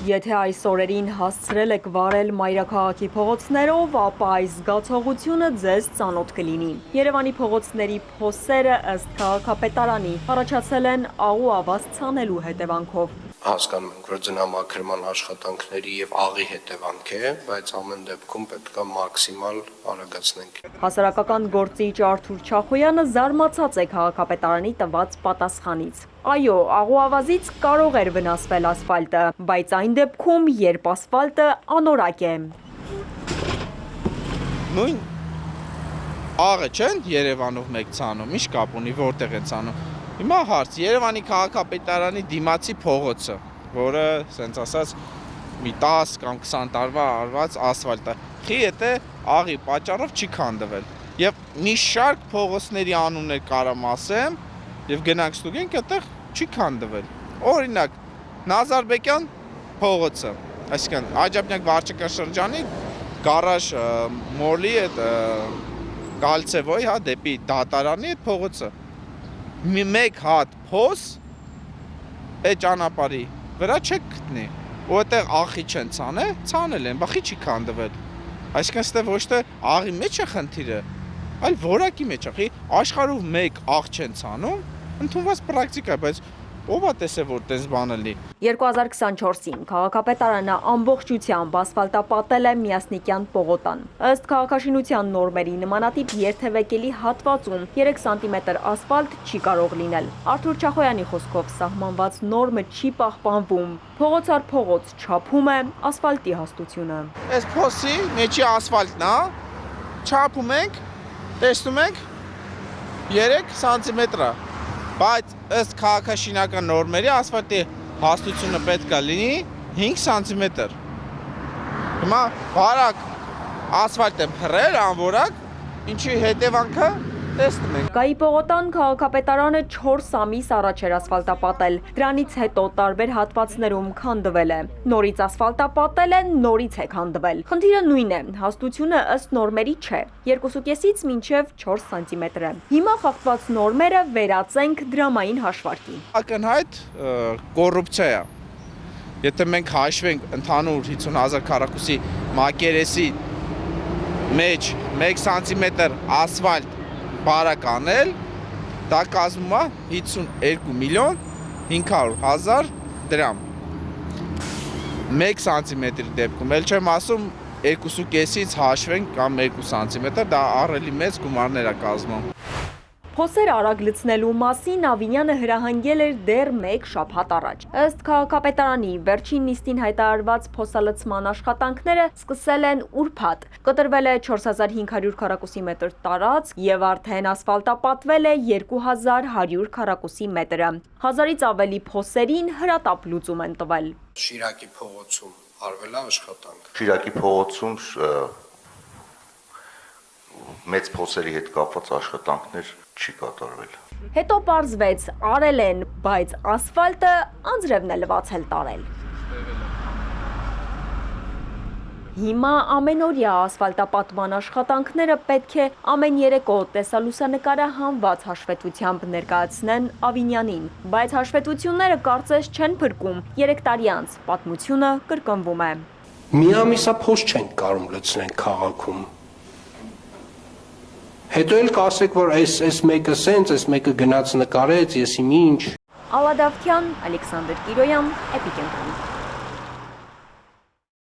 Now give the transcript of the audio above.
Եթե այս օրերին հասցրել եք վարել մայրաքաղաքի փողոցներով, ապա այս զգացողությունը ձեզ ծանոթ կլինի։ Երևանի փողոցների փոսերը ըստ քաղաքապետարանի առաջացել են աղու ավազ ցանելու հետևանքով։ Հասկանում ենք, որ ձնամաքրման աշխատանքների եւ աղի հետևանք է, բայց ամեն դեպքում պետք է մաքսիմալ արագացնենք։ Հասարակական գործիչ Արթուր Չախոյանը զարմացած է քաղաքապետարանի տված պատասխանից։ Այո, աղու ավազից կարող էր վնասվել ասֆալտը, բայց այն դեպքում, երբ ասֆալտը անորակ է։ Նույն աղը չեն Երևանով մեկ ցանում, ինչ կապ ունի, որտեղ են ցանում։ Հիմա հարց, Երևանի քաղաքապետարանի դիմացի փողոցը, որը, ասենց ասած, մի 10 կամ 20 տարվա արված ասֆալտ է, խի եթե աղի պատճառով չի քանդվել։ Եվ մի շարք փողոցների անուններ կարամ ասեմ, եւ գնանք ստուգենք, այդտեղ չի քանդվել։ Օրինակ, Նազարբեկյան փողոցը, այսինքն Աջափնյակ վարչական շրջանի գարաժ մոլի այդ Կալցևոյի, հա, դեպի դատարանի այդ փողոցը։ Մեկ հատ փոս այդ ճանապարհի վրա չեք գտնի, ու այդտեղ աղի չեն ցանել են, բախի չի քանդվել։ Այսինքն այստեղ ոչ թե աղի մեջ է խնդիրը, այլ որակի մեջ է։ Աշխարհով մեկ աղ չեն ցանում, ընդունված պրակտիկա, բայց ով է տեսել, որ տես բանը լի։ 2024-ին քաղաքապետարանը ամբողջությամբ ասֆալտապատել է Միասնիկյան պողոտան։ Ըստ քաղաքաշինության նորմերի նմանատիպ երթևեկելի հատվածում 3 սանտիմետր ասֆալտ չի կարող լինել։ Արթուր Չախոյանի խոսքով սահմանված նորմը չի պահպանվում։ Փողոց առ փողոց չափում է ասֆալտի հաստությունը։ Այս փոսի մեջի ասֆալտն է, չափում ենք, տեսնում ենք 3 սանտիմետր է։ Բայց ըստ քաղաքաշինական նորմերի ասֆալտի հաստությունը պետք է լինի 5 սանտիմետր։ Հիմա բարակ ասֆալտ է փռել անորակ, ինչի հետևանքը տեսնում ենք։ Գայի պողոտան քաղաքապետարանը 4 ամիս առաջ էր ասֆալտապատել, դրանից հետո տարբեր հատվածներում քանդվել է։ Նորից ասֆալտապատել է, նորից է քանդվել։ Խնդիրը նույնն է, հաստությունը ըստ նորմերի չէ, 2,5-ից մինչև 4 սանտիմետր է։ Հիմա խախտված նորմերը վերածենք դրամային հաշվարկի։ Ակնհայտ կոռուպցիա է։ Եթե մենք հաշվենք ընդհանուր 50,000 քառակուսի մակերեսի մեջ 1 սանտիմետր ասֆալտ բարակ անել, դա կազմում է 52 միլիոն 500,000 դրամ։ 1 սանտիմետրի դեպքում, էլ չեմ ասում 2,5-ից հաշվենք կամ 2 սանտիմետր, դա ահռելի մեծ գումարներ է կազմում։ Փոսեր արագ լցնելու մասին Ավինյանը հրահանգել էր դեռ 1 շաբաթ առաջ։ Ըստ քաղաքապետարանի վերջին նիստին հայտարարված փոսալցման աշխատանքները սկսել են ուրբաթ։ Կտրվել է 4500 քառակուսի մետր տարածք եւ արդեն ասֆալտապատվել է 2100 քառակուսի մետրը։ 1000-ից ավելի փոսերին հրատապ լուծում են տվել։ Շիրակի փողոցում արվել է աշխատանք։ Շիրակի փողոցում մեծ փոսերի հետ կապված աշխատանքներ չի կատարվել։ Հետո պարզվեց արել են, բայց ասֆալտը անձրևն է լվացել տարել։ Հիմա ամենօրյա ասֆալտապատման աշխատանքները պետք է ամեն երեկո տեսալուսանկարը հանված հաշվետվությամբ ներկայացնեն Ավինյանին, բայց հաշվետվությունները կարծես չեն փրկում, 3 տարի անց պատմությունը կրկնվում է։ Մի ամիսա փոս չենք կարող լցնել քաղաքում։ Հետո էլ կասեք, որ այս մեկը սենց, այս մեկը գնաց նկարեց, եսի ինչ։ Ալադավթյան, Ալեքսանդր Կիրոյան, Էպիկենտրոն։